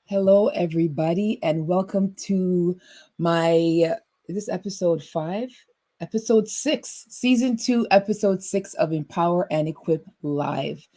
Hello, everybody, and welcome to my is this episode 5? Episode 6, season 2, episode 6 of Empower and Equip Live.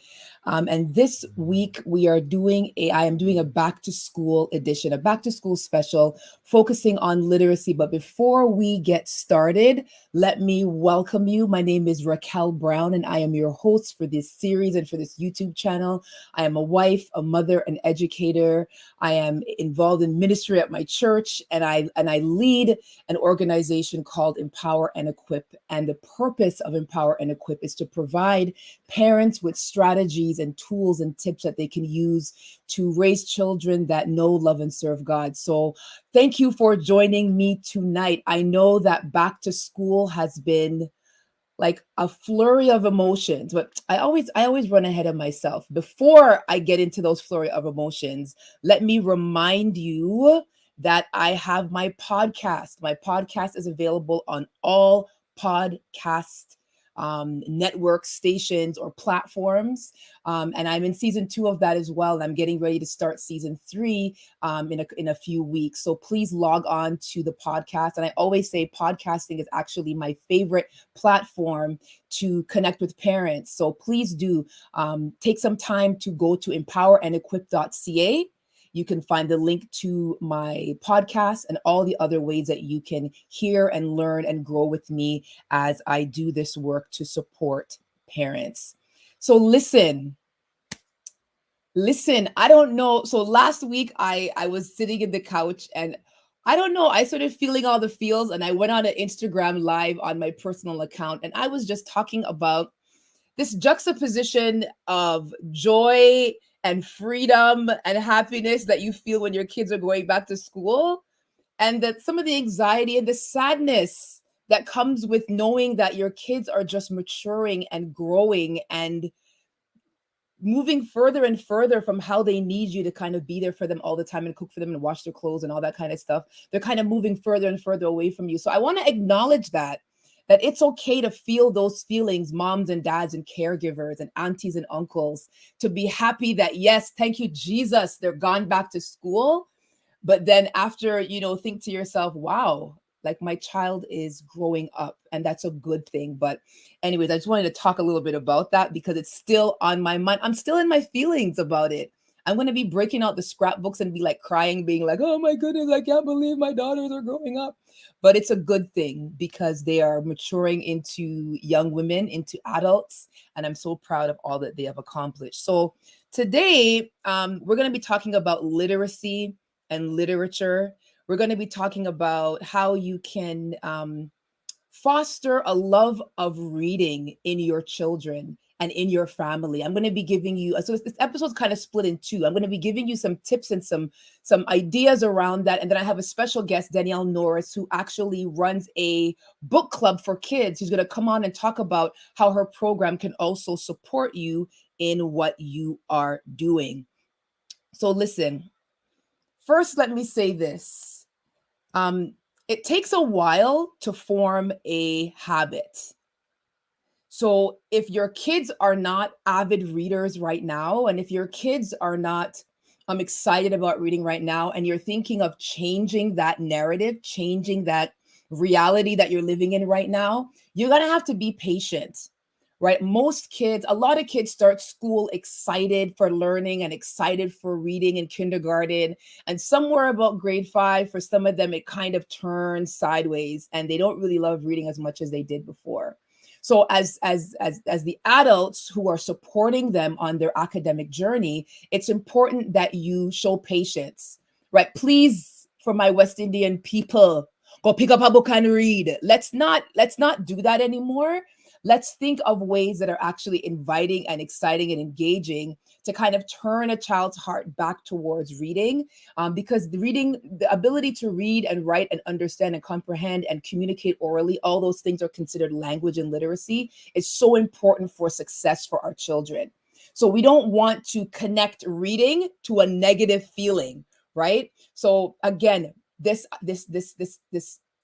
And this week I am doing a back to school edition, a back to school special focusing on literacy. But before we get started, let me welcome you. My name is Racquel Brown, and I am your host for this series and for this YouTube channel. I am a wife, a mother, an educator. I am involved in ministry at my church, and I lead an organization called Empower and Equip. And the purpose of Empower and Equip is to provide parents with strategies and tools and tips that they can use to raise children that know, love, and serve God. So thank you for joining me tonight. I know that back to school has been like a flurry of emotions, but I always run ahead of myself. Before I get into those flurry of emotions, let me remind you that I have my podcast. My podcast is available on all podcast network stations or platforms. And I'm in season 2 of that as well. And I'm getting ready to start season 3 in a few weeks. So please log on to the podcast. And I always say podcasting is actually my favorite platform to connect with parents. So please do take some time to go to empowerandequip.ca. You can find the link to my podcast and all the other ways that you can hear and learn and grow with me as I do this work to support parents. So listen, I don't know. So last week I was sitting in the couch and I don't know, I started feeling all the feels and I went on an Instagram live on my personal account and I was just talking about this juxtaposition of joy and freedom and happiness that you feel when your kids are going back to school, and that some of the anxiety and the sadness that comes with knowing that your kids are just maturing and growing and moving further and further from how they need you to kind of be there for them all the time and cook for them and wash their clothes and all that kind of stuff. They're kind of moving further and further away from you. So I want to acknowledge that it's okay to feel those feelings, moms and dads and caregivers and aunties and uncles, to be happy that, yes, thank you, Jesus, they're gone back to school. But then after, think to yourself, wow, like my child is growing up and that's a good thing. But anyways, I just wanted to talk a little bit about that because it's still on my mind. I'm still in my feelings about it. I'm going to be breaking out the scrapbooks and be like crying, being like, oh my goodness, I can't believe my daughters are growing up. But it's a good thing because they are maturing into young women, into adults. And I'm so proud of all that they have accomplished. So today, we're going to be talking about literacy and literature. We're going to be talking about how you can foster a love of reading in your children and in your family. I'm going to be giving you, so this episode's kind of split in two. I'm going to be giving you some tips and some ideas around that. And then I have a special guest, Danielle Norris, who actually runs a book club for kids. She's going to come on and talk about how her program can also support you in what you are doing. So listen, first, let me say this. It takes a while to form a habit. So if your kids are not avid readers right now, and if your kids are not excited about reading right now, and you're thinking of changing that narrative, changing that reality that you're living in right now, you're going to have to be patient, right? A lot of kids start school excited for learning and excited for reading in kindergarten. And somewhere about grade 5, for some of them, it kind of turns sideways and they don't really love reading as much as they did before. So as the adults who are supporting them on their academic journey, it's important that you show patience, right? Please, for my West Indian people, go pick up a book and read. Let's not do that anymore. Let's think of ways that are actually inviting and exciting and engaging to kind of turn a child's heart back towards reading, because the ability to read and write and understand and comprehend and communicate orally, all those things are considered language and literacy, is so important for success for our children. So we don't want to connect reading to a negative feeling, right? So again, this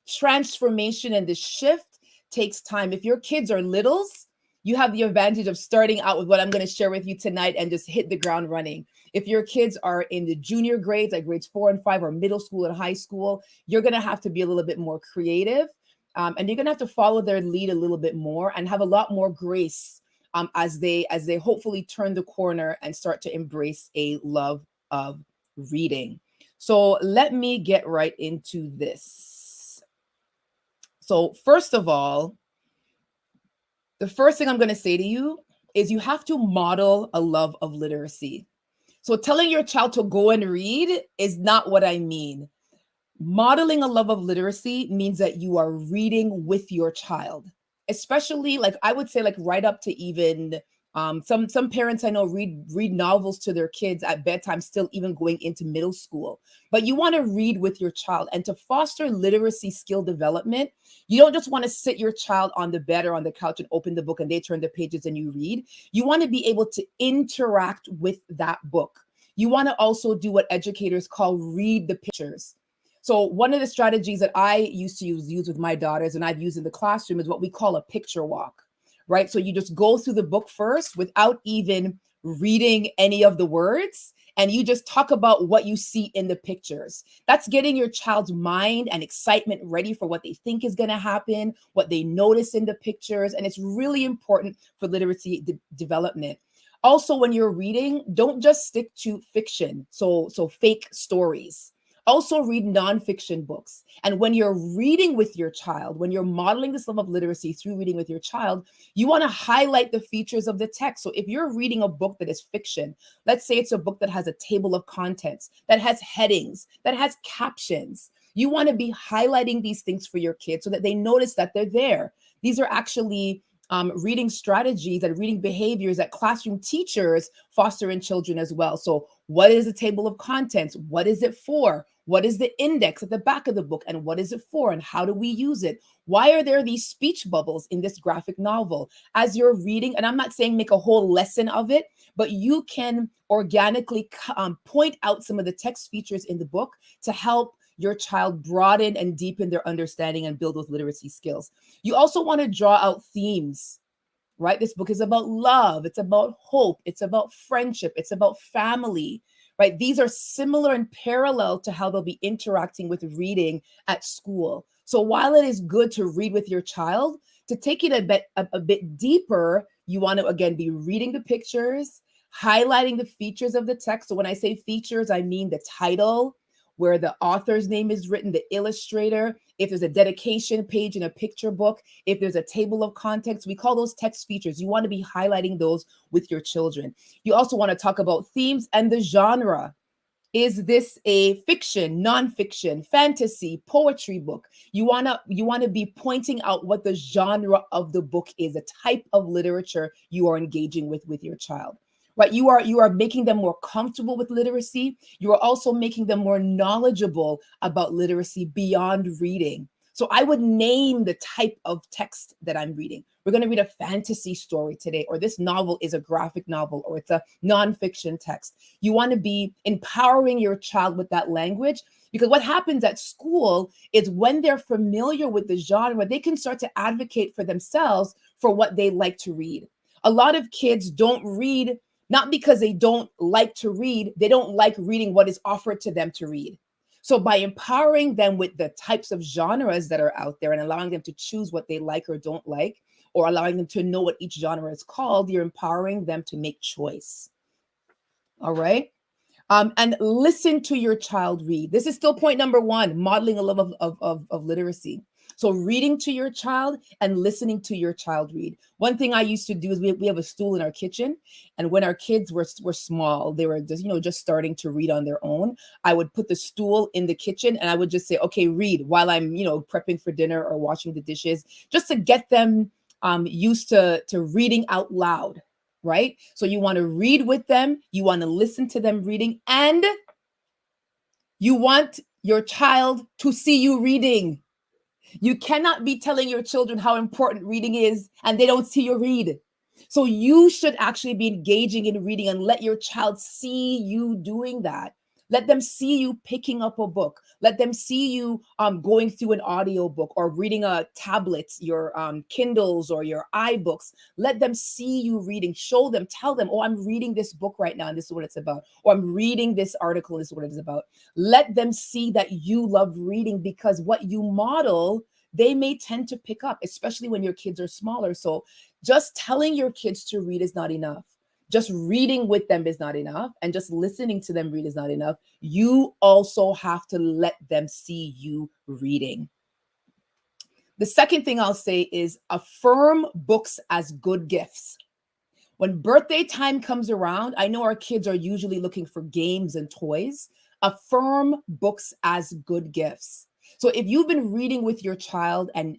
transformation and this shift takes time. If your kids are littles, you have the advantage of starting out with what I'm going to share with you tonight and just hit the ground running. If your kids are in the junior grades, like grades 4 and 5, or middle school and high school, you're going to have to be a little bit more creative. And you're going to have to follow their lead a little bit more and have a lot more grace as they hopefully turn the corner and start to embrace a love of reading. So let me get right into this. So first of all, the first thing I'm going to say to you is you have to model a love of literacy. So telling your child to go and read is not what I mean. Modeling a love of literacy means that you are reading with your child, especially like I would say like right up to even some parents I know read novels to their kids at bedtime, still even going into middle school. But you want to read with your child, and to foster literacy skill development, you don't just want to sit your child on the bed or on the couch and open the book and they turn the pages and you read. You want to be able to interact with that book. You want to also do what educators call read the pictures. So one of the strategies that I used to use with my daughters and I've used in the classroom is what we call a picture walk, right? So you just go through the book first without even reading any of the words, and you just talk about what you see in the pictures. That's getting your child's mind and excitement ready for what they think is going to happen, what they notice in the pictures, and it's really important for literacy development. Also, when you're reading, don't just stick to fiction, so fake stories. Also read nonfiction books. And when you're reading with your child, when you're modeling this love of literacy through reading with your child, you want to highlight the features of the text. So if you're reading a book that is fiction, let's say it's a book that has a table of contents, that has headings, that has captions, you want to be highlighting these things for your kids so that they notice that they're there. These are actually reading strategies and reading behaviors that classroom teachers foster in children as well. So what is the table of contents? What is it for? What is the index at the back of the book? And what is it for? And how do we use it? Why are there these speech bubbles in this graphic novel? As you're reading, and I'm not saying make a whole lesson of it, but you can organically point out some of the text features in the book to help your child broaden and deepen their understanding and build those literacy skills. You also want to draw out themes, right? This book is about love. It's about hope. It's about friendship. It's about family, right? These are similar and parallel to how they'll be interacting with reading at school. So while it is good to read with your child, to take it a bit deeper, you want to, again, be reading the pictures, highlighting the features of the text. So when I say features, I mean the title, where the author's name is written, the illustrator, if there's a dedication page in a picture book, if there's a table of contents, we call those text features. You want to be highlighting those with your children. You also want to talk about themes and the genre. Is this a fiction, nonfiction, fantasy, poetry book? You want to be pointing out what the genre of the book is, a type of literature you are engaging with your child. Right? You are making them more comfortable with literacy. You are also making them more knowledgeable about literacy beyond reading. So I would name the type of text that I'm reading. We're going to read a fantasy story today, or this novel is a graphic novel, or it's a nonfiction text. You want to be empowering your child with that language, because what happens at school is when they're familiar with the genre, they can start to advocate for themselves for what they like to read. A lot of kids don't read not because they don't like to read, they don't like reading what is offered to them to read. So by empowering them with the types of genres that are out there and allowing them to choose what they like or don't like, or allowing them to know what each genre is called, you're empowering them to make choice. All right. And listen to your child read. This is still point number one, modeling a love of literacy. So reading to your child and listening to your child read. One thing I used to do is we have a stool in our kitchen. And when our kids were small, they were just starting to read on their own. I would put the stool in the kitchen and I would just say, okay, read while I'm, prepping for dinner or washing the dishes, just to get them used to reading out loud. Right? So you want to read with them, you want to listen to them reading, and you want your child to see you reading. You cannot be telling your children how important reading is and they don't see you read. So you should actually be engaging in reading and let your child see you doing that. Let them see you picking up a book. Let them see you going through an audio book or reading a tablet, your Kindles or your iBooks. Let them see you reading. Show them, tell them, oh, I'm reading this book right now and this is what it's about. Or I'm reading this article, this is what it is about. Let them see that you love reading, because what you model, they may tend to pick up, especially when your kids are smaller. So just telling your kids to read is not enough. Just reading with them is not enough. And just listening to them read is not enough. You also have to let them see you reading. The second thing I'll say is affirm books as good gifts. When birthday time comes around, I know our kids are usually looking for games and toys. Affirm books as good gifts. So if you've been reading with your child and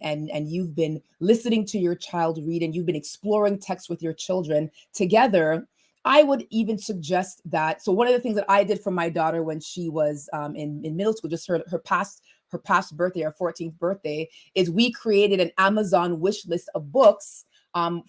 you've been listening to your child read and you've been exploring text with your children together, I would even suggest that. So one of the things that I did for my daughter when she was in middle school, just her past birthday, her 14th birthday, is we created an Amazon wish list of books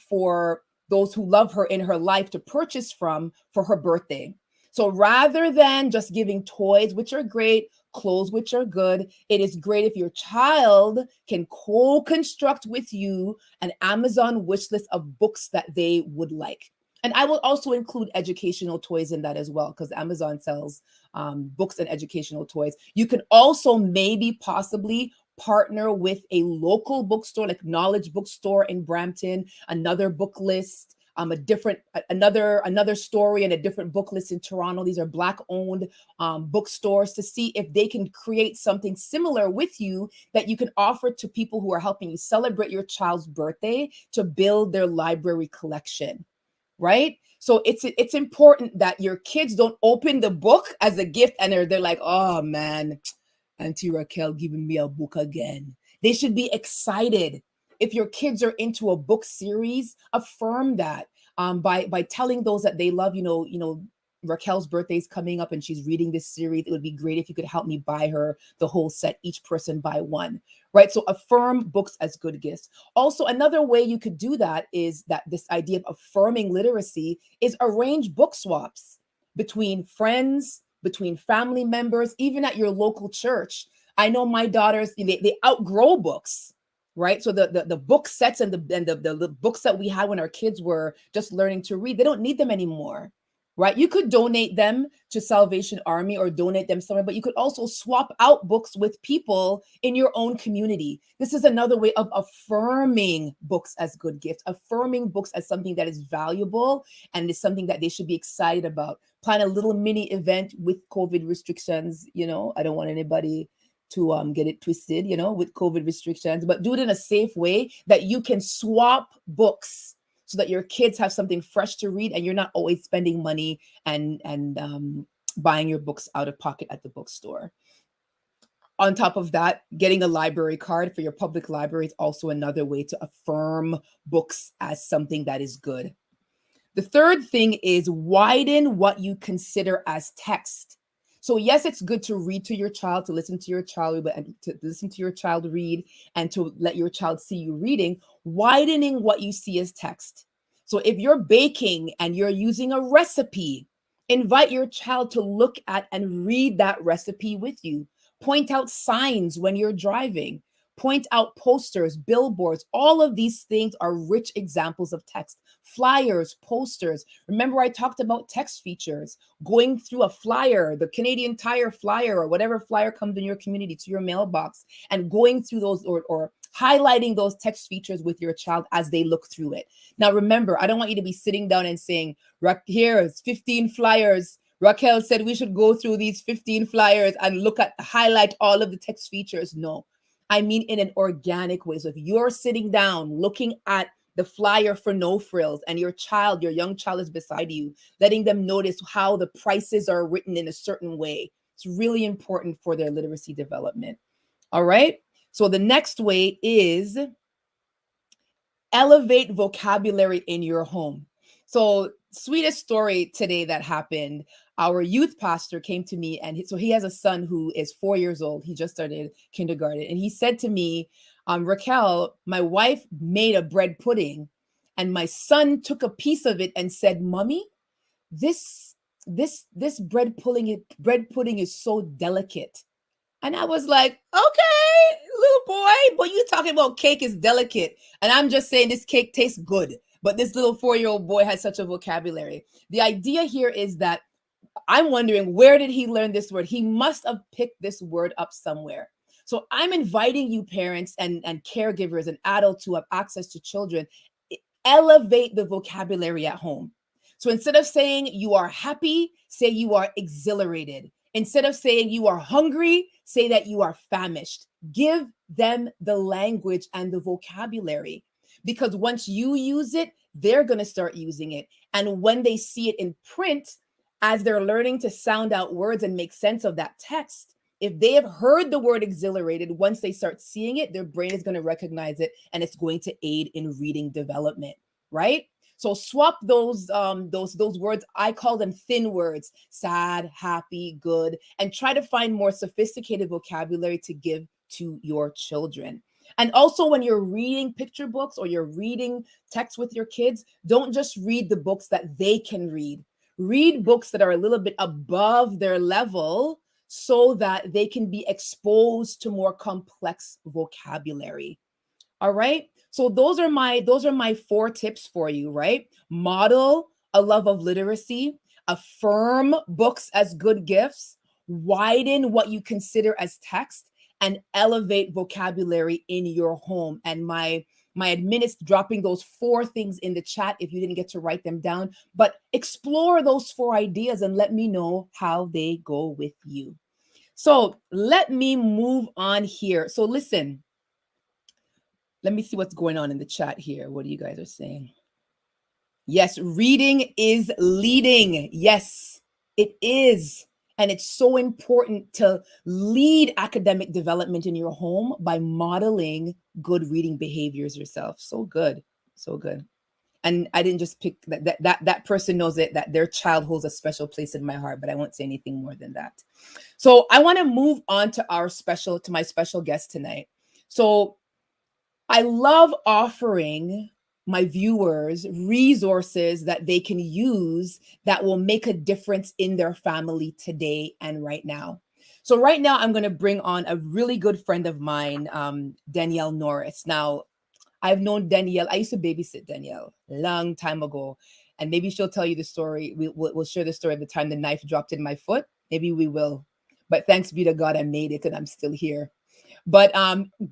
for those who love her in her life to purchase from for her birthday. So rather than just giving toys, which are great, clothes, which are good, it is great if your child can co-construct with you an Amazon wish list of books that they would like. And I will also include educational toys in that as well, because Amazon sells books and educational toys. You can also maybe possibly partner with a local bookstore like Knowledge Bookstore in Brampton, another book list, another story and a different book list in Toronto. These are Black owned bookstores, to see if they can create something similar with you that you can offer to people who are helping you celebrate your child's birthday to build their library collection. Right? So it's important that your kids don't open the book as a gift and they're like, oh man, Auntie Racquel giving me a book again. They should be excited. If your kids are into a book series, affirm that by telling those that they love. Raquel's birthday is coming up and she's reading this series. It would be great if you could help me buy her the whole set, each person buy one, right? So affirm books as good gifts. Also, another way you could do that is that this idea of affirming literacy is arrange book swaps between friends, between family members, even at your local church. I know my daughters, they outgrow books, right? So the book sets and the books that we had when our kids were just learning to read, they don't need them anymore. Right? You could donate them to Salvation Army or donate them somewhere, but you could also swap out books with people in your own community. This is another way of affirming books as good gifts, affirming books as something that is valuable and is something that they should be excited about. Plan a little mini event with COVID restrictions. I don't want anybody to get it twisted, with COVID restrictions, but do it in a safe way that you can swap books so that your kids have something fresh to read and you're not always spending money and buying your books out of pocket at the bookstore. On top of that, getting a library card for your public library is also another way to affirm books as something that is good. The third thing is widen what you consider as text. So yes, it's good to read to your child, to listen to your child, to listen to your child read, and to let your child see you reading, widening what you see as text. So if you're baking and you're using a recipe, invite your child to look at and read that recipe with you. Point out signs when you're driving. Point out posters, billboards. All of these things are rich examples of text. Flyers, posters. Remember, I talked about text features. Going through a flyer, the Canadian Tire flyer, or whatever flyer comes in your community to your mailbox, and going through those or highlighting those text features with your child as they look through it. Now, remember, I don't want you to be sitting down and saying, here's 15 flyers. Racquel said we should go through these 15 flyers and highlight all of the text features. No, I mean in an organic way. So if you're sitting down looking at the flyer for No Frills and your young child is beside you, letting them notice how the prices are written in a certain way, it's really important for their literacy development. All right. So the next way is elevate vocabulary in your home. So sweetest story today that happened. Our youth pastor came to me, and so he has a son who is 4 years old. He just started kindergarten. And he said to me, Racquel, my wife made a bread pudding and my son took a piece of it and said, Mommy, this this bread pudding is so delicate. And I was like, okay, little boy, but you talking about cake is delicate. And I'm just saying this cake tastes good. But this little 4-year-old boy has such a vocabulary. The idea here is that I'm wondering, where did he learn this word? He must have picked this word up somewhere. So I'm inviting you, parents and caregivers and adults who have access to children, elevate the vocabulary at home. So instead of saying you are happy, say you are exhilarated. Instead of saying you are hungry, say that you are famished. Give them the language and the vocabulary, because once you use it, they're going to start using it. And when they see it in print, as they're learning to sound out words and make sense of that text, if they have heard the word exhilarated, once they start seeing it, their brain is going to recognize it, and it's going to aid in reading development, right? So swap those words. I call them thin words: sad, happy, good, and try to find more sophisticated vocabulary to give to your children. And also, when you're reading picture books or you're reading text with your kids, don't just read the books that they can read. Read books that are a little bit above their level, so that they can be exposed to more complex vocabulary. All right. So those are my 4 tips for you, right? Model a love of literacy, affirm books as good gifts, widen what you consider as text, and elevate vocabulary in your home. And my admin is dropping those 4 things in the chat if you didn't get to write them down. But explore those 4 ideas and let me know how they go with you. So let me move on here. So listen, let me see what's going on in the chat here. What you guys are saying? Yes, reading is leading. Yes, it is. And it's so important to lead academic development in your home by modeling good reading behaviors yourself. So good. So good. And I didn't just pick that person knows it, that their child holds a special place in my heart, but I won't say anything more than that. So I want to move on to my special guest tonight. So I love offering my viewers resources that they can use that will make a difference in their family today and right now. So right now, I'm going to bring on a really good friend of mine, Danielle Norris. Now, I've known Danielle. I used to babysit Danielle a long time ago. And maybe she'll tell you the story. We'll share the story of the time the knife dropped in my foot. Maybe we will. But thanks be to God, I made it and I'm still here. But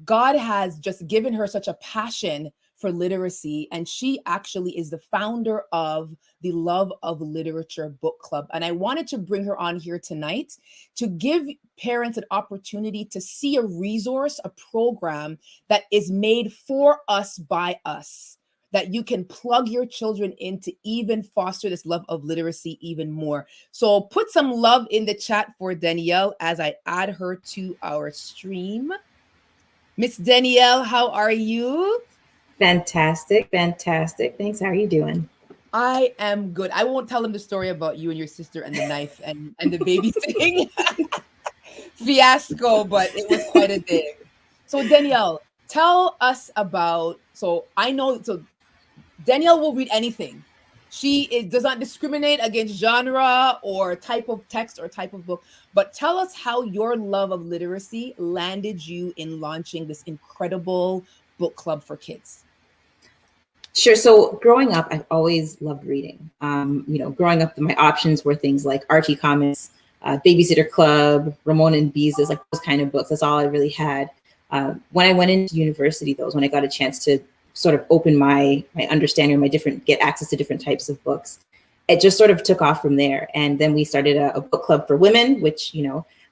God has just given her such a passion for literacy. And she actually is the founder of the Love of Literature Book Club. And I wanted to bring her on here tonight to give parents an opportunity to see a resource, a program that is made for us by us, that you can plug your children in to even foster this love of literacy even more. So put some love in the chat for Danielle as I add her to our stream. Miss Danielle, how are you? Fantastic, fantastic. Thanks. How are you doing? I am good. I won't tell them the story about you and your sister and the knife and the babysitting fiasco, but it was quite a day. So Danielle, tell us about. So I know. So Danielle will read anything. Does not discriminate against genre or type of text or type of book. But tell us how your love of literacy landed you in launching this incredible book club for kids. Sure. So growing up, I've always loved reading. Growing up, my options were things like Archie comics, Babysitter Club, Ramona and Beezus, like those kind of books. That's all I really had. When I went into university, though, was when I got a chance to sort of open my understanding, get access to different types of books. It just sort of took off from there. And then we started a book club for women, which,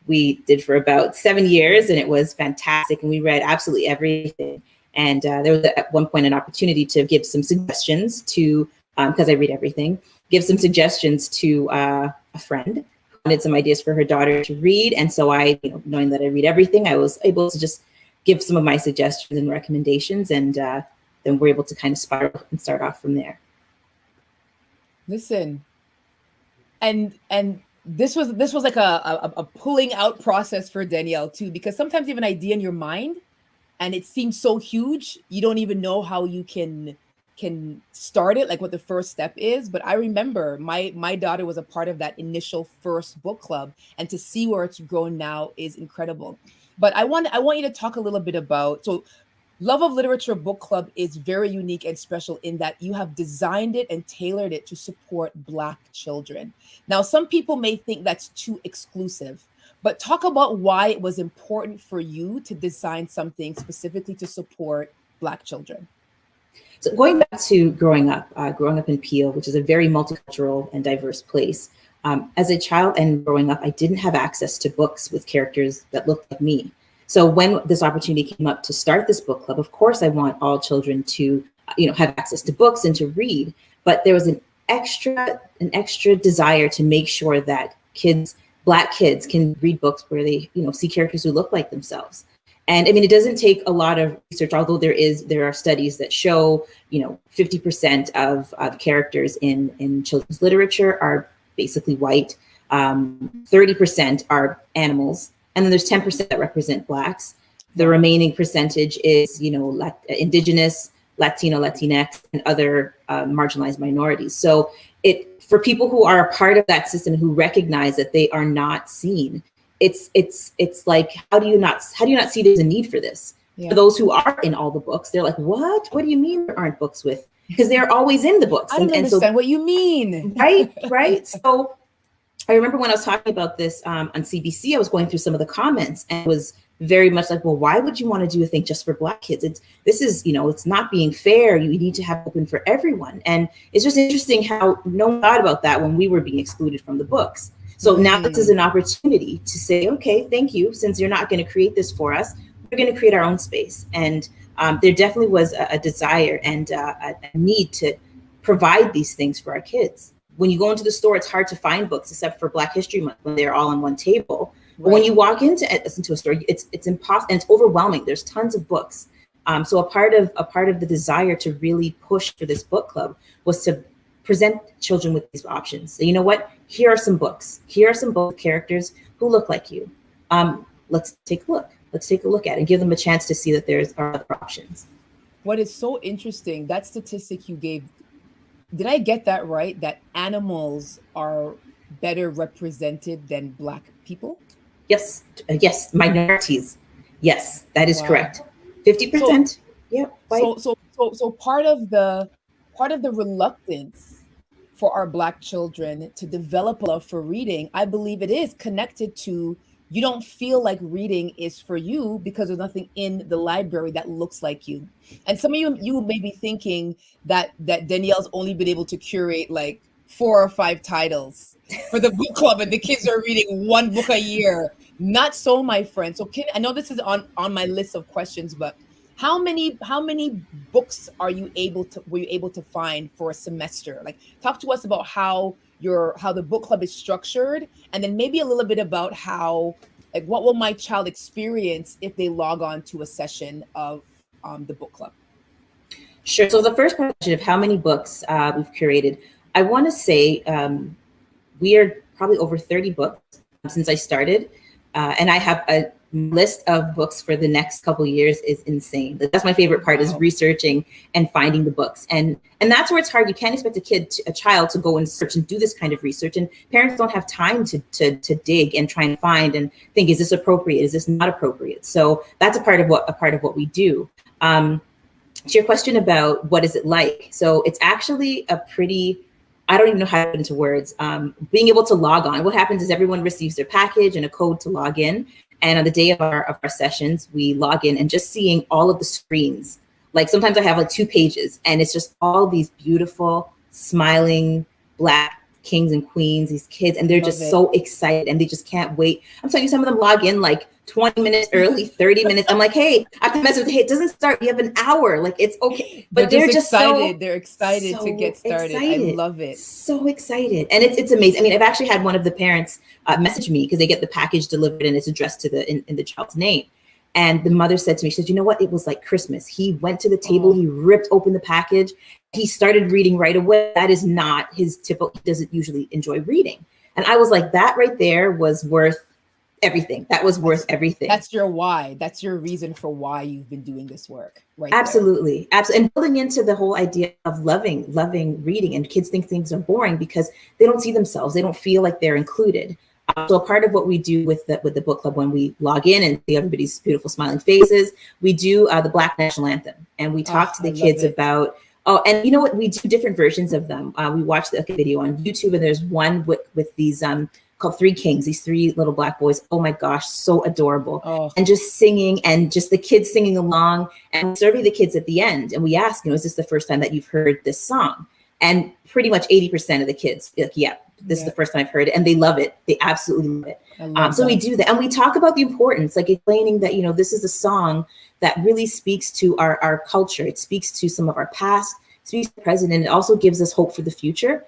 we did for about 7 years, and it was fantastic. And we read absolutely everything. And there was at one point an opportunity to give some suggestions to, because I read everything, give some suggestions to a friend who wanted some ideas for her daughter to read. And so I, knowing that I read everything, I was able to just give some of my suggestions and recommendations, and then we're able to kind of spiral and start off from there. Listen, and this was like a pulling out process for Danielle too, because sometimes you have an idea in your mind and it seems so huge, you don't even know how you can can start it, like what the first step is. But I remember my daughter was a part of that initial first book club, and to see where it's grown now is incredible. But I want you to talk a little bit about, so Love of Literature Book Club is very unique and special in that you have designed it and tailored it to support Black children. Now, some people may think that's too exclusive, but talk about why it was important for you to design something specifically to support Black children. So going back to growing up in Peel, which is a very multicultural and diverse place. As a child and growing up, I didn't have access to books with characters that looked like me. So when this opportunity came up to start this book club, of course, I want all children to, have access to books and to read. But there was an extra desire to make sure that Black kids can read books where they, see characters who look like themselves. And I mean, it doesn't take a lot of research, although there are studies that show, 50% of characters in children's literature are basically white, 30% are animals, and then there's 10% that represent Blacks. The remaining percentage is, Indigenous, Latino, Latinx, and other marginalized minorities. So for people who are a part of that system, who recognize that they are not seen, it's like, how do you not see there's a need for this? Yeah. For those who are in all the books, they're like, what do you mean there aren't books with? Because they're always in the books. I don't understand what you mean. Right. So I remember when I was talking about this on CBC, I was going through some of the comments, and it was very much like, well, why would you want to do a thing just for Black kids? It's not being fair. You need to have open for everyone. And it's just interesting how no one thought about that when we were being excluded from the books. So now this is an opportunity to say, okay, thank you. Since you're not going to create this for us, we're going to create our own space. And there definitely was a desire and a need to provide these things for our kids. When you go into the store, it's hard to find books except for Black History Month when they're all on one table. Right. But when you walk into a store, it's impossible, and it's overwhelming. There's tons of books. So a part of the desire to really push for this book club was to present children with these options. So you know what? Here are some books. Here are some book characters who look like you. Let's take a look. Let's take a look at it and give them a chance to see that there are other options. What is so interesting, that statistic you gave, did I get that right? That animals are better represented than Black people? Yes. Minorities. Yes, that is correct. 50%. Yeah. So part of the reluctance for our Black children to develop a love for reading, I believe it is connected to, you don't feel like reading is for you because there's nothing in the library that looks like you. And some of you may be thinking that Danielle's only been able to curate like 4 or 5 titles for the book club, and the kids are reading 1 book a year. Not so, my friend. So I know this is on my list of questions, but how many books were you able to find for a semester? Like, talk to us about how the book club is structured, and then maybe a little bit about how, like, what will my child experience if they log on to a session of the book club? Sure. So the first question of how many books we've curated, I want to say we are probably over 30 books since I started, and I have a list of books for the next couple of years is insane. That's my favorite part, is researching and finding the books. And that's where it's hard. You can't expect a child to go and search and do this kind of research. And parents don't have time to dig and try and find and think, is this appropriate? Is this not appropriate? So that's a part of what we do. To your question about what is it like? So it's actually a pretty, I don't even know how to put into words, being able to log on. What happens is everyone receives their package and a code to log in. And on the day of our sessions, we log in, and just seeing all of the screens. Like, sometimes I have like 2 pages, and it's just all these beautiful, smiling Black kings and queens, these kids, and they're just so excited, and they just can't wait. I'm telling you, some of them log in like 20 minutes early, 30 minutes. I'm like, hey, I have to message with, hey, it doesn't start. You have an hour. Like, it's okay. But they're just excited. They're excited to get started. Excited. I love it. So excited. And it's amazing. I mean, I've actually had one of the parents message me because they get the package delivered and it's addressed to in the child's name. And the mother said to me, she said, you know what? It was like Christmas. He went to the table, he ripped open the package. He started reading right away. That is not his typical, he doesn't usually enjoy reading. And I was like, that right there was worth everything. That was worth everything. That's your why. That's your reason for why you've been doing this work, right? Absolutely. Absolutely. And building into the whole idea of loving reading, and kids think things are boring because they don't see themselves. They don't feel like they're included. So part of what we do with the book club, when we log in and see everybody's beautiful smiling faces, we do the Black National Anthem, and we talk to the kids about, and you know what, we do different versions of them. We watch the video on YouTube, and there's one with these called Three Kings, these three little Black boys. Oh my gosh, so adorable. And just singing, and just the kids singing along, and we survey the kids at the end, and we ask, is this the first time that you've heard this song? And pretty much 80% of the kids, like, yeah, this is the first time I've heard it, and they love it. They absolutely love it. So we do that, and we talk about the importance, like explaining that, this is a song that really speaks to our culture. It speaks to some of our past, speaks to the present, and it also gives us hope for the future.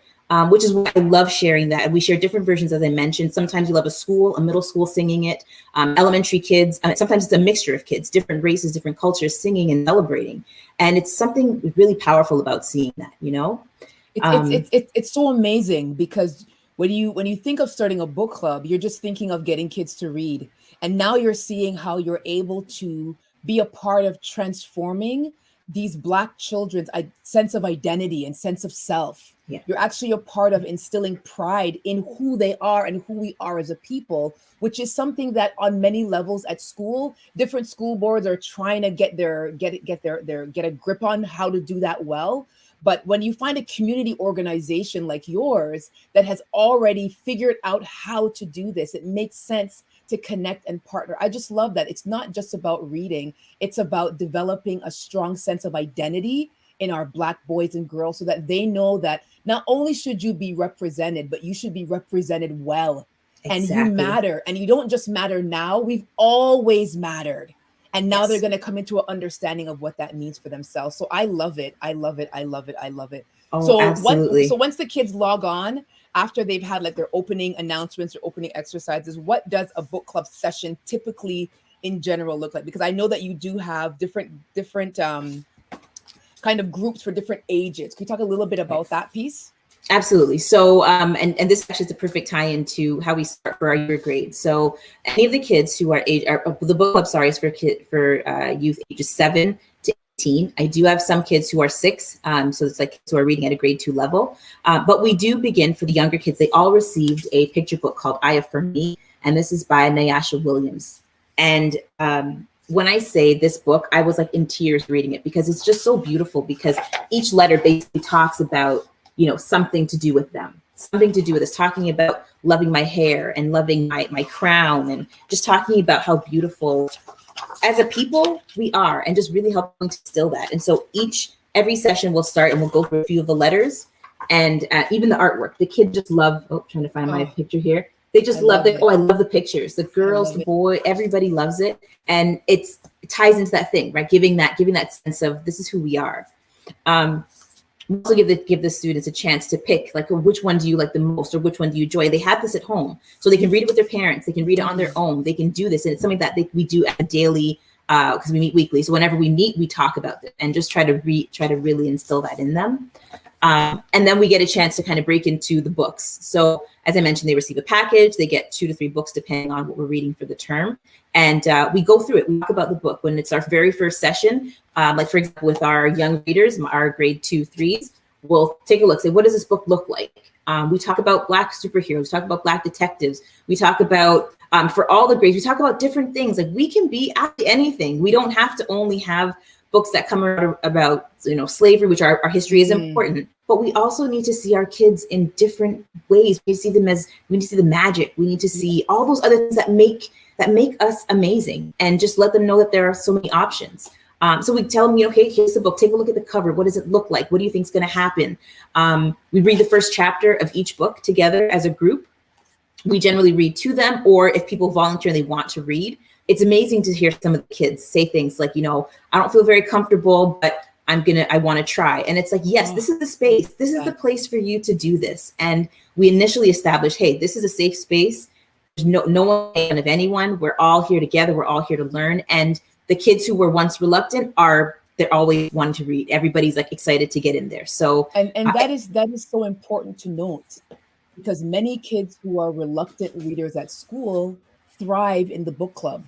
Which is why I love sharing that. And we share different versions, as I mentioned. Sometimes we love a middle school singing it, elementary kids. Sometimes it's a mixture of kids, different races, different cultures, singing and celebrating. And it's something really powerful about seeing that, It's so amazing, because when you think of starting a book club, you're just thinking of getting kids to read. And now you're seeing how you're able to be a part of transforming these Black children's sense of identity and sense of self. Yeah. You're actually a part of instilling pride in who they are and who we are as a people, which is something that on many levels at school, different school boards are trying to get a grip on how to do that well. But when you find a community organization like yours that has already figured out how to do this, it makes sense to connect and partner. I just love that. It's not just about reading. It's about developing a strong sense of identity in our Black boys and girls, so that they know that not only should you be represented, but you should be represented well. Exactly. And you matter. And you don't just matter now. We've always mattered. And now they're going to come into an understanding of what that means for themselves. So I love it. I love it. I love it. I love it. Oh, absolutely. So once the kids log on, after they've had like their opening announcements or opening exercises, what does a book club session typically in general look like? Because I know that you do have different kind of groups for different ages. Can you talk a little bit about that piece? Absolutely. So, and this actually is a perfect tie into how we start for our year grade. So any of the kids who are the book club, sorry, is for youth ages 7 to 18. I do have some kids who are 6. So it's like kids who are reading at a grade 2 level. But we do begin for the younger kids. They all received a picture book called I Affirm Me. And this is by Nyasha Williams. And, when I say this book, I was like in tears reading it, because it's just so beautiful, because each letter basically talks about, something to do with them, something to do with us, talking about loving my hair and loving my crown, and just talking about how beautiful as a people we are, and just really helping to instill that. And so every session we'll start and we'll go through a few of the letters, and even the artwork. The kids just love, trying to find my picture here. They just love it. I love the pictures. The girls, the boy, everybody loves it. And it ties into that thing, right? Giving that sense of this is who we are. We also give the students a chance to pick, like, which one do you like the most, or which one do you enjoy? They have this at home, so they can read it with their parents. They can read it on their own. They can do this, and it's something that we do at a daily, because we meet weekly. So whenever we meet, we talk about it and just try to really instill that in them. And then we get a chance to kind of break into the books. So as I mentioned, they receive a package. They get 2 to 3 books depending on what we're reading for the term. And we go through it. We talk about the book. When it's our very first session, like for example, with our young readers, our grade 2, 3s, we'll take a look, say, what does this book look like? We talk about Black superheroes, we talk about Black detectives. We talk about, for all the grades, we talk about different things. Like, we can be actually anything. We don't have to only have books that come about slavery, which our history is important, but we also need to see our kids in different ways. We need to see the magic. We need to see all those other things that make us amazing, and just let them know that there are so many options. So we tell them, okay, here's the book. Take a look at the cover. What does it look like? What do you think is going to happen? We read the first chapter of each book together as a group. We generally read to them, or if people volunteer and they want to read. It's amazing to hear some of the kids say things like, I don't feel very comfortable, but I want to try. And it's like, yes, this is the space. This is the place for you to do this. And we initially established, hey, this is a safe space. There's no one of anyone. We're all here together. We're all here to learn. And the kids who were once reluctant they're always wanting to read. Everybody's like excited to get in there. So and that is so important to note, because many kids who are reluctant readers at school thrive in the book club.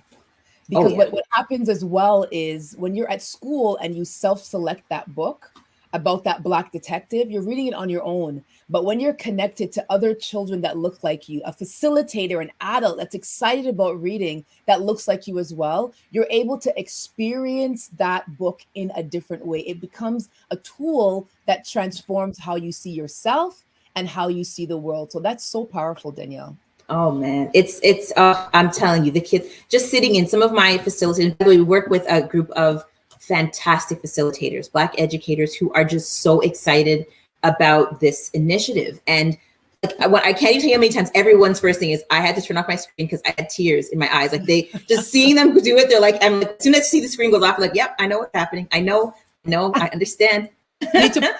Oh Because yeah. what happens as well is when you're at school and you self-select that book about that black detective, you're reading it on your own. But when you're connected to other children that look like you, a facilitator, an adult that's excited about reading that looks like you as well, you're able to experience that book in a different way. It becomes a tool that transforms how you see yourself and how you see the world. So that's so powerful, Danielle. Oh man, it's I'm telling you, the kids just sitting in some of my facilities. By the way, we work with a group of fantastic facilitators, Black educators who are just so excited about this initiative. And like, I can't even tell you how many times everyone's first thing is I had to turn off my screen because I had tears in my eyes. Like they just seeing them do it, they're like, I'm like, as soon as I see the screen goes off, I'm like, yep, I know what's happening. I know, I understand. You need to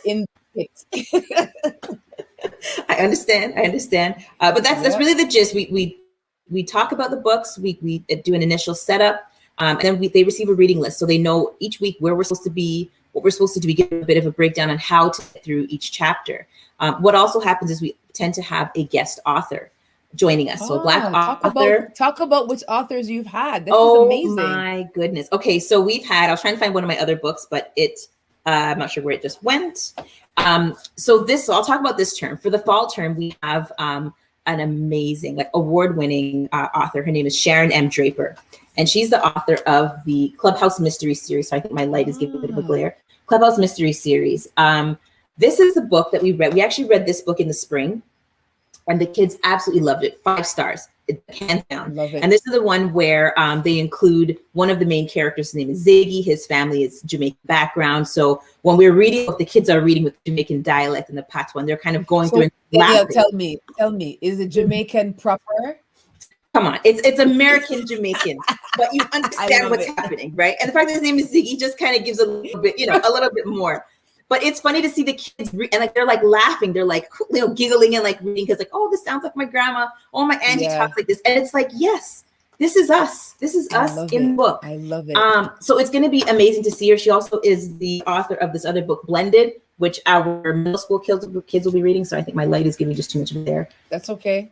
in it. I understand. But that's really the gist. We talk about the books. We do an initial setup, and then they receive a reading list, so they know each week where we're supposed to be, what we're supposed to do. We give a bit of a breakdown on how to get through each chapter. What also happens is we tend to have a guest author joining us. So a Black author. Talk about which authors you've had. This is Oh amazing. my goodness. Okay, so we've had. I was trying to find one of my other books, but I'm not sure where it just went. So I'll talk about this term. For the fall term, we have an amazing, like award-winning author. Her name is Sharon M. Draper, and she's the author of the Clubhouse Mystery Series. So I think my light is giving a bit of a glare. Clubhouse Mystery Series. This is the book that we read. We actually read this book in the spring, and the kids absolutely loved it. 5 stars. Hands down. Love it. And this is the one where they include one of the main characters. His name is Ziggy. His family is Jamaican background. So when we're reading, the kids are reading with Jamaican dialect and the patois, and they're kind of going through. And Danielle, tell me, is it Jamaican proper? Come on, it's American Jamaican, but you understand what's happening, right? And the fact that his name is Ziggy just kind of gives a little bit, a little bit more. But it's funny to see the kids and like they're like laughing, they're like giggling and like reading because like, oh, this sounds like my grandma. Oh, my auntie talks like this, and it's like, yes, this is us. This is us in the book. I love it. So it's going to be amazing to see her. She also is the author of this other book, Blended, which our middle school kids will be reading. So I think my light is giving just too much of it there. That's okay.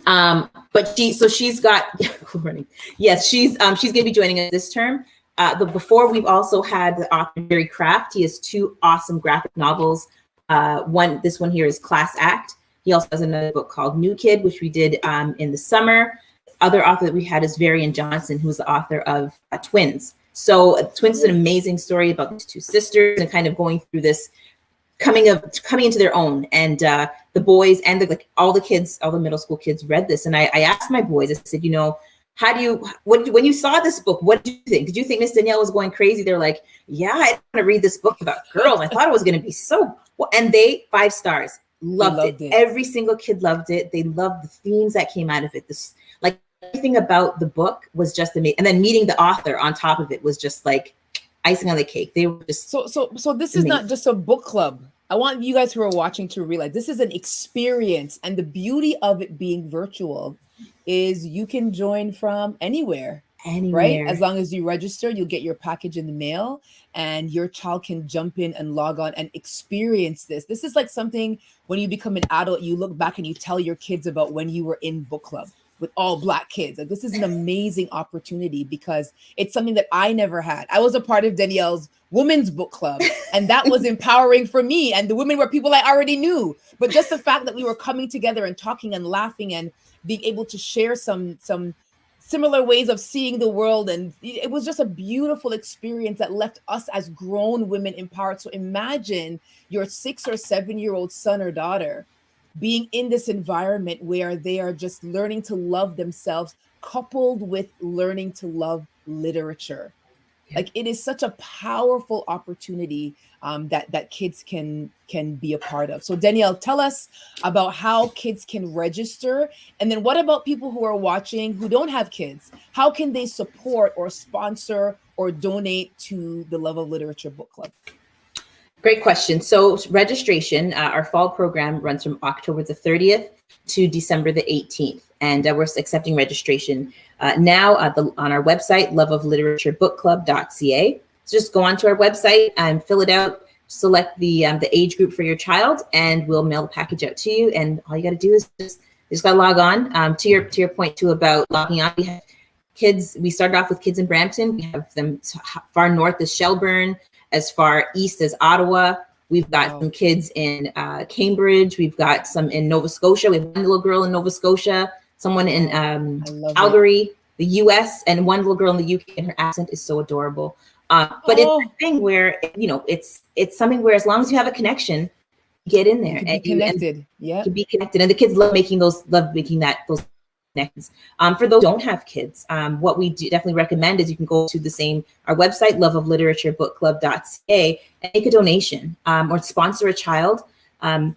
But she's got running. Yes, she's going to be joining us this term. Before we've also had the author Jerry Craft. He has 2 awesome graphic novels. This one here is Class Act. He also has another book called New Kid, which we did in the summer. Other author that we had is Varian Johnson, who's the author of Twins. So Twins is an amazing story about these 2 sisters and kind of going through this coming into their own. And the boys and all the middle school kids read this. And I asked my boys, I said, when you saw this book, what did you think? Did you think Miss Danielle was going crazy? They're like, yeah, I want to read this book about girls. I thought it was going to be so, and they 5 stars, loved it. Every single kid loved it. They loved the themes that came out of it. Everything about the book was just amazing. And then meeting the author on top of it was just like icing on the cake. They were just so this is not just a book club. I want you guys who are watching to realize this is an experience, and the beauty of it being virtual is you can join from anywhere, right? As long as you register, you'll get your package in the mail, and your child can jump in and log on and experience this. This is like something when you become an adult, you look back and you tell your kids about when you were in book club with all Black kids. Like, this is an amazing opportunity because it's something that I never had. I was a part of Danielle's women's book club, and that was empowering for me. And the women were people I already knew. But just the fact that we were coming together and talking and laughing and being able to share some similar ways of seeing the world. And it was just a beautiful experience that left us as grown women empowered. So imagine your 6 or 7-year-old son or daughter being in this environment where they are just learning to love themselves, coupled with learning to love literature. Like, it is such a powerful opportunity that kids can be a part of. So Danielle, tell us about how kids can register. And then what about people who are watching who don't have kids? How can they support or sponsor or donate to the Love of Literature Book Club? Great question. So registration, our fall program runs from October the 30th to December the 18th. And we're accepting registration now on our website, loveofliteraturebookkclub.ca. So just go onto our website and fill it out, select the age group for your child, and we'll mail the package out to you. And all you got to do is just just got to log on. To your point too about logging on, we have kids. We started off with kids in Brampton. We have them far north as Shelburne, as far east as Ottawa. We've got some kids in Cambridge. We've got some in Nova Scotia. We have one little girl in Nova Scotia, someone in Calgary, the US, and one little girl in the UK, and her accent is so adorable. But it's a thing where, it's something where as long as you have a connection, get in there and be connected. Yeah. To be connected. And the kids love making those connections. For those who don't have kids, what we definitely recommend is you can go to our website, loveofliteraturebbookclub.ca, and make a donation, or sponsor a child, and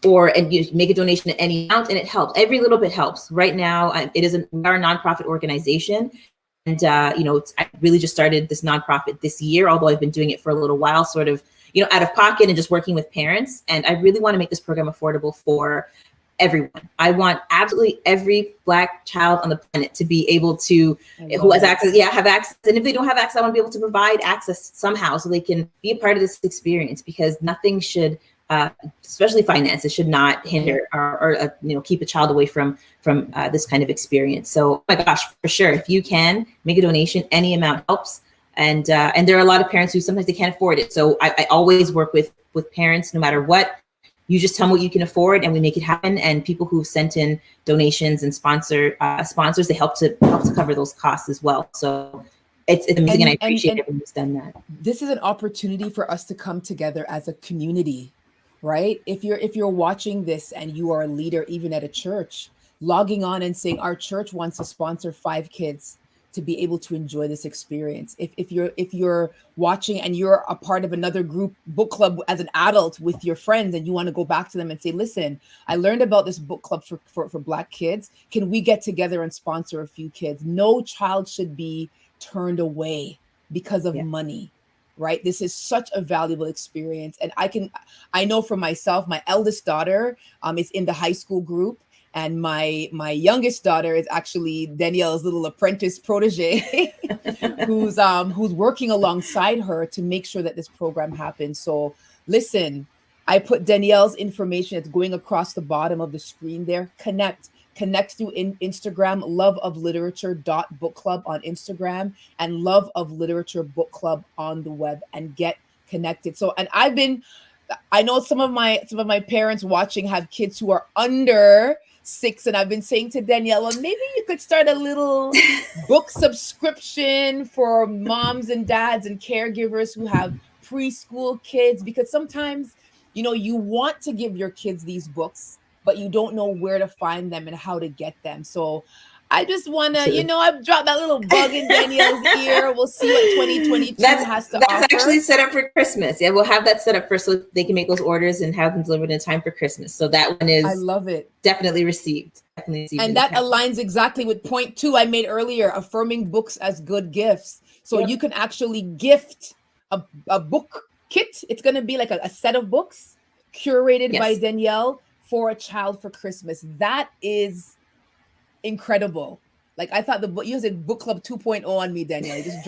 you make a donation at any amount, and it helps. Every little bit helps. Right now, we are a nonprofit organization. And, I really just started this nonprofit this year, although I've been doing it for a little while, sort of, out of pocket and just working with parents. And I really want to make this program affordable for everyone. I want absolutely every Black child on the planet to be able to, who has access, have access. And if they don't have access, I want to be able to provide access somehow so they can be a part of this experience, because nothing should, especially finances, should not hinder or keep a child away from this kind of experience. So, oh my gosh, for sure, if you can make a donation, any amount helps. And there are a lot of parents who sometimes they can't afford it. So I always work with parents, no matter what. You just tell them what you can afford, and we make it happen. And people who've sent in donations and sponsors, they help to cover those costs as well. So it's amazing, and I appreciate everyone who's done that. This is an opportunity for us to come together as a community, right? If you're watching this and you are a leader, even at a church, logging on and saying our church wants to sponsor 5 kids to be able to enjoy this experience. If you're watching and you're a part of another group book club as an adult with your friends, and you want to go back to them and say, listen, I learned about this book club for Black kids. Can we get together and sponsor a few kids? No child should be turned away because of money, right? This is such a valuable experience. And I know for myself, my eldest daughter is in the high school group. And my youngest daughter is actually Danielle's little apprentice protege, who's working alongside her to make sure that this program happens. So listen, I put Danielle's information. It's going across the bottom of the screen there. Connect through Instagram, loveofliterature.bookclub on Instagram, and Love of Literature Book Club on the web, and get connected. So, and I know some of my parents watching have kids who are under 6, and I've been saying to Danielle, well, maybe you could start a little book subscription for moms and dads and caregivers who have preschool kids, because sometimes, you want to give your kids these books, but you don't know where to find them and how to get them. So I just want to, I've dropped that little bug in Danielle's ear. We'll see what 2022 has to offer. That's actually set up for Christmas. Yeah, we'll have that set up first so they can make those orders and have them delivered in time for Christmas. So that one is, I love it. Definitely received. And that aligns exactly with point 2 I made earlier, affirming books as good gifts. So you can actually gift a book kit. It's going to be like a set of books curated by Danielle for a child for Christmas. That is incredible. Like, I thought you said book club 2.0 on me, Danielle. You just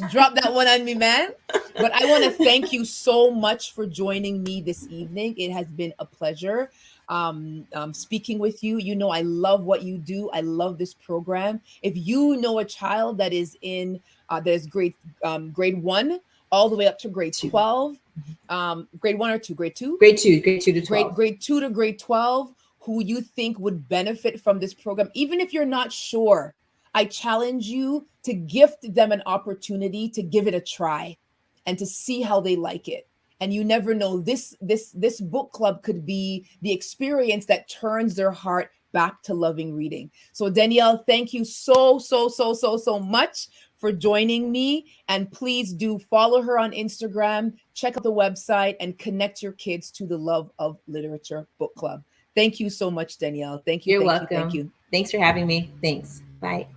dropped that one on me, man. But I want to thank you so much for joining me this evening. It has been a pleasure speaking with you. I love what you do. I love this program. If you know a child that is in there's grade 1 all the way up to grade 12, grade 1 or 2, grade 2? Grade 2 to 12. Grade 2 to grade 12, who you think would benefit from this program, even if you're not sure, I challenge you to gift them an opportunity to give it a try and to see how they like it. And you never know, this book club could be the experience that turns their heart back to loving reading. So Danielle, thank you so much for joining me. And please do follow her on Instagram, check out the website, and connect your kids to the Love of Literature Book Club. Thank you so much, Danielle. Thank you. You're welcome. Thank you. Thanks for having me. Thanks. Bye.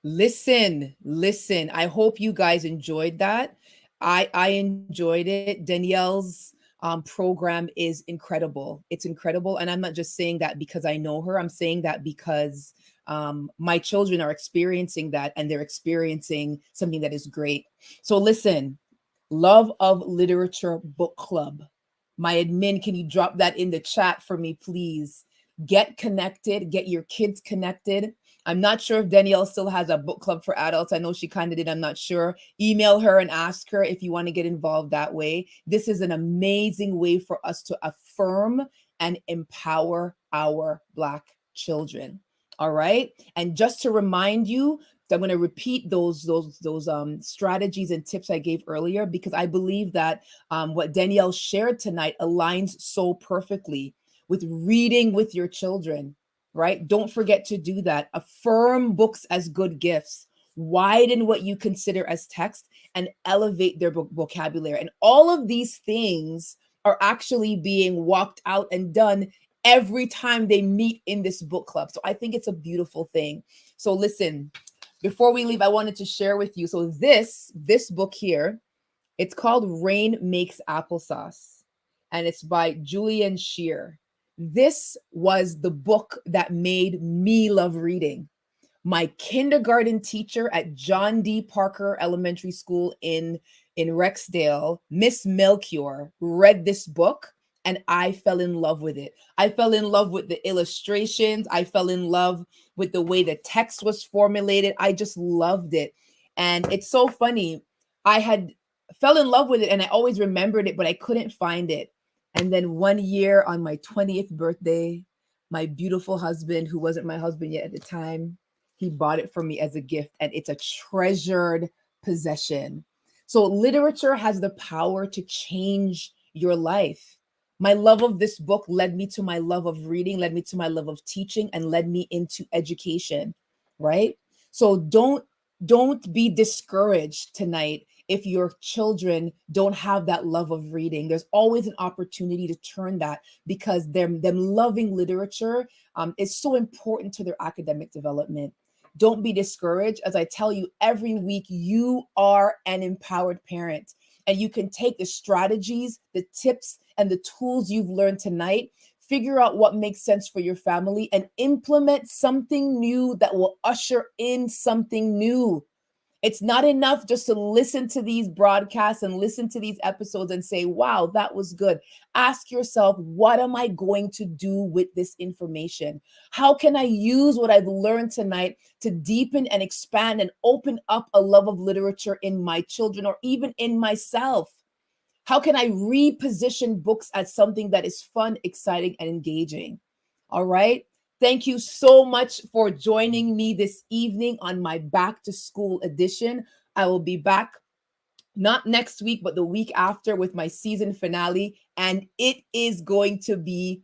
Listen. I hope you guys enjoyed that. I enjoyed it. Danielle's program is incredible. It's incredible. And I'm not just saying that because I know her. I'm saying that because my children are experiencing that, and they're experiencing something that is great. So listen, Love of Literature Book Club. My admin, can you drop that in the chat for me, please? Get connected, get your kids connected. I'm not sure if Danielle still has a book club for adults. I know she kind of did. I'm not sure. Email her and ask her if you want to get involved that way. This is an amazing way for us to affirm and empower our Black children. All right. And just to remind you, I'm going to repeat those strategies and tips I gave earlier, because I believe that what Danielle shared tonight aligns so perfectly with reading with your children, right? Don't forget to do that. Affirm books as good gifts. Widen what you consider as text and elevate their vocabulary. And all of these things are actually being walked out and done every time they meet in this book club. So I think it's a beautiful thing. So listen, before we leave, I wanted to share with you. So this book here, it's called Rain Makes Applesauce, and it's by Julian Shear. This was the book that made me love reading. My kindergarten teacher at John D. Parker Elementary School in Rexdale, Miss Melchior, read this book and I fell in love with it. I fell in love with the illustrations. I fell in love with the way the text was formulated. I just loved it. And it's so funny. I had fell in love with it and I always remembered it, but I couldn't find it. And then one year on my 20th birthday, my beautiful husband, who wasn't my husband yet at the time, he bought it for me as a gift, and it's a treasured possession. So literature has the power to change your life. My love of this book led me to my love of reading, led me to my love of teaching, and led me into education, right? So don't be discouraged tonight if your children don't have that love of reading. There's always an opportunity to turn that, because them loving literature is so important to their academic development. Don't be discouraged. As I tell you every week, you are an empowered parent, and you can take the strategies, the tips, and the tools you've learned tonight, figure out what makes sense for your family, and implement something new that will usher in something new. It's not enough just to listen to these broadcasts and listen to these episodes and say, wow, that was good. Ask yourself, what am I going to do with this information? How can I use what I've learned tonight to deepen and expand and open up a love of literature in my children or even in myself? How can I reposition books as something that is fun, exciting, and engaging? All right. Thank you so much for joining me this evening on my back to school edition. I will be back not next week, but the week after with my season finale, and it is going to be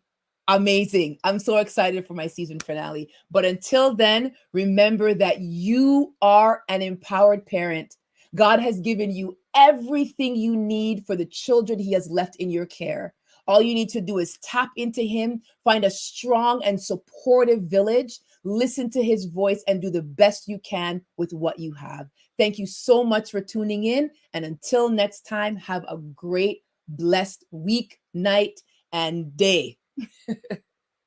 amazing. I'm so excited for my season finale. But until then, remember that you are an empowered parent. God has given you everything you need for the children He has left in your care. All you need to do is tap into Him, find a strong and supportive village, listen to His voice, and do the best you can with what you have. Thank you so much for tuning in. And until next time, have a great, blessed week, night, and day.